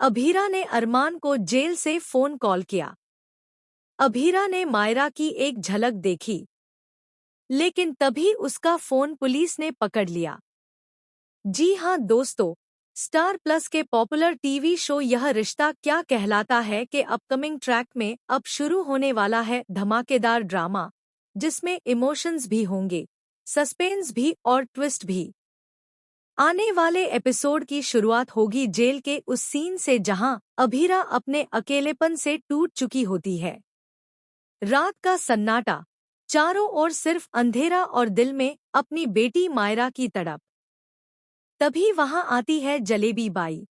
अभीरा ने अरमान को जेल से फोन कॉल किया। अभीरा ने मायरा की एक झलक देखी, लेकिन तभी उसका फोन पुलिस ने पकड़ लिया। जी हां दोस्तों, स्टार प्लस के पॉपुलर टीवी शो यह रिश्ता क्या कहलाता है के अपकमिंग ट्रैक में अब शुरू होने वाला है धमाकेदार ड्रामा, जिसमें इमोशंस भी होंगे, सस्पेंस भी और ट्विस्ट भी। आने वाले एपिसोड की शुरुआत होगी जेल के उस सीन से जहां अभीरा अपने अकेलेपन से टूट चुकी होती है। रात का सन्नाटा, चारों ओर सिर्फ अंधेरा और दिल में अपनी बेटी मायरा की तड़प। तभी वहां आती है जलेबी बाई।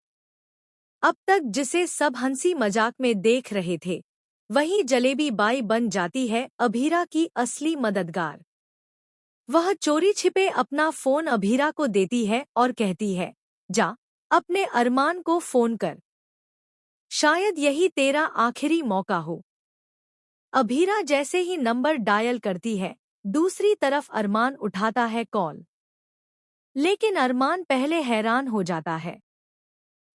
अब तक जिसे सब हंसी मजाक में देख रहे थे, वही जलेबी बाई बन जाती है अभीरा की असली मददगार। वह चोरी छिपे अपना फोन अभीरा को देती है और कहती है, जा अपने अरमान को फोन कर, शायद यही तेरा आखिरी मौका हो। अभीरा जैसे ही नंबर डायल करती है, दूसरी तरफ अरमान उठाता है कॉल। लेकिन अरमान पहले हैरान हो जाता है।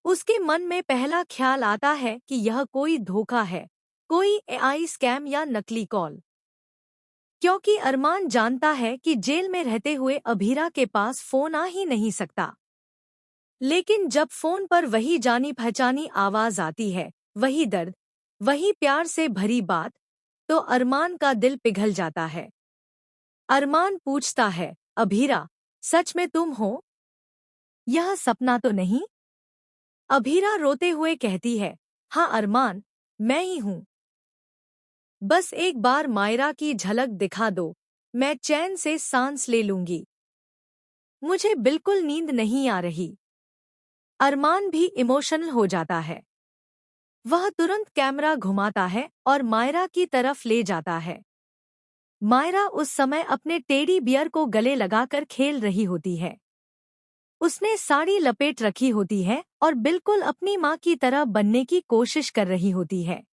उसके मन में पहला ख्याल आता है कि यह कोई धोखा है, कोई एआई स्कैम या नकली कॉल। क्योंकि अरमान जानता है कि जेल में रहते हुए अभीरा के पास फोन आ ही नहीं सकता। लेकिन जब फोन पर वही जानी पहचानी आवाज आती है, वही दर्द, वही प्यार से भरी बात, तो अरमान का दिल पिघल जाता है। अरमान पूछता है, अभीरा, सच में तुम हो? यह सपना तो नहीं? अभीरा रोते हुए कहती है, हाँ अरमान, मैं ही हूँ। बस एक बार मायरा की झलक दिखा दो, मैं चैन से सांस ले लूंगी। मुझे बिल्कुल नींद नहीं आ रही। अरमान भी इमोशनल हो जाता है। वह तुरंत कैमरा घुमाता है और मायरा की तरफ ले जाता है। मायरा उस समय अपने टेडी बियर को गले लगाकर खेल रही होती है। उसने साड़ी लपेट रखी होती है और बिल्कुल अपनी माँ की तरह बनने की कोशिश कर रही होती है।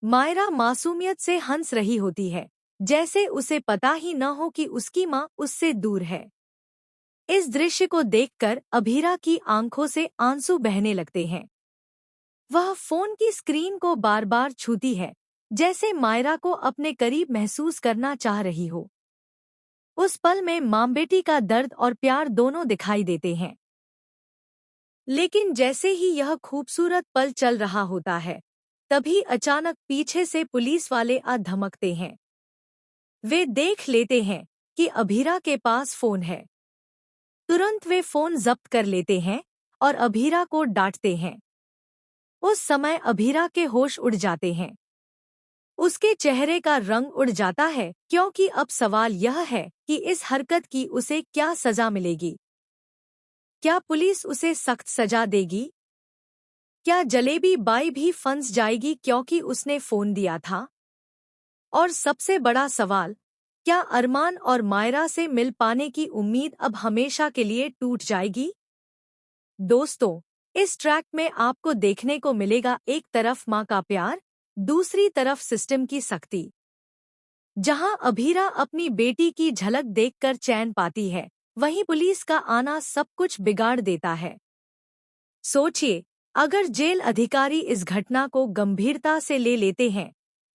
मायरा मासूमियत से हंस रही होती है, जैसे उसे पता ही न हो कि उसकी माँ उससे दूर है। इस दृश्य को देखकर अभीरा की आंखों से आंसू बहने लगते हैं। वह फोन की स्क्रीन को बार बार छूती है, जैसे मायरा को अपने करीब महसूस करना चाह रही हो। उस पल में माँ बेटी का दर्द और प्यार दोनों दिखाई देते हैं। लेकिन जैसे ही यह खूबसूरत पल चल रहा होता है, तभी अचानक पीछे से पुलिस वाले आ धमकते हैं। वे देख लेते हैं कि अभीरा के पास फोन है। तुरंत वे फोन जब्त कर लेते हैं और अभीरा को डांटते हैं। उस समय अभीरा के होश उड़ जाते हैं। उसके चेहरे का रंग उड़ जाता है, क्योंकि अब सवाल यह है कि इस हरकत की उसे क्या सजा मिलेगी। क्या पुलिस उसे सख्त सजा देगी? क्या जलेबी बाई भी फंस जाएगी क्योंकि उसने फोन दिया था? और सबसे बड़ा सवाल, क्या अरमान और मायरा से मिल पाने की उम्मीद अब हमेशा के लिए टूट जाएगी? दोस्तों, इस ट्रैक में आपको देखने को मिलेगा एक तरफ माँ का प्यार, दूसरी तरफ सिस्टम की सख्ती। जहां अभीरा अपनी बेटी की झलक देखकर चैन पाती है, वहीं पुलिस का आना सब कुछ बिगाड़ देता है। सोचिए, अगर जेल अधिकारी इस घटना को गंभीरता से ले लेते हैं,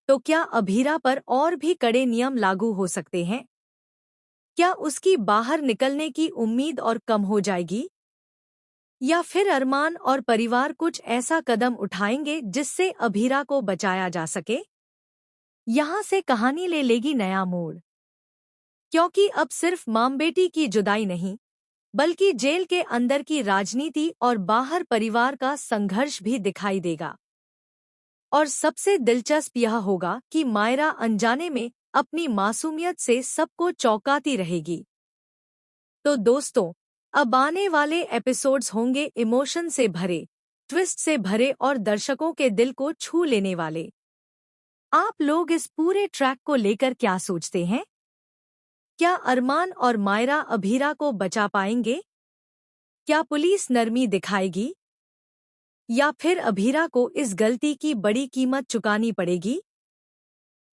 तो क्या अभीरा पर और भी कड़े नियम लागू हो सकते हैं? क्या उसकी बाहर निकलने की उम्मीद और कम हो जाएगी? या फिर अरमान और परिवार कुछ ऐसा कदम उठाएंगे जिससे अभीरा को बचाया जा सके? यहाँ से कहानी ले लेगी नया मोड़, क्योंकि अब सिर्फ मां बेटी की जुदाई नहीं, बल्कि जेल के अंदर की राजनीति और बाहर परिवार का संघर्ष भी दिखाई देगा। और सबसे दिलचस्प यह होगा कि मायरा अनजाने में अपनी मासूमियत से सबको चौंकाती रहेगी। तो दोस्तों, अब आने वाले एपिसोड्स होंगे इमोशन से भरे, ट्विस्ट से भरे और दर्शकों के दिल को छू लेने वाले। आप लोग इस पूरे ट्रैक को लेकर क्या सोचते हैं? क्या अरमान और मायरा अभीरा को बचा पाएंगे? क्या पुलिस नरमी दिखाएगी? या फिर अभीरा को इस गलती की बड़ी कीमत चुकानी पड़ेगी?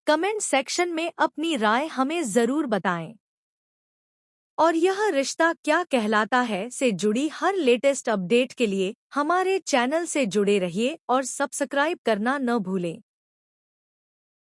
कमेंट सेक्शन में अपनी राय हमें जरूर बताएं। और यह रिश्ता क्या कहलाता है से जुड़ी हर लेटेस्ट अपडेट के लिए हमारे चैनल से जुड़े रहिए और सब्सक्राइब करना न भूलें।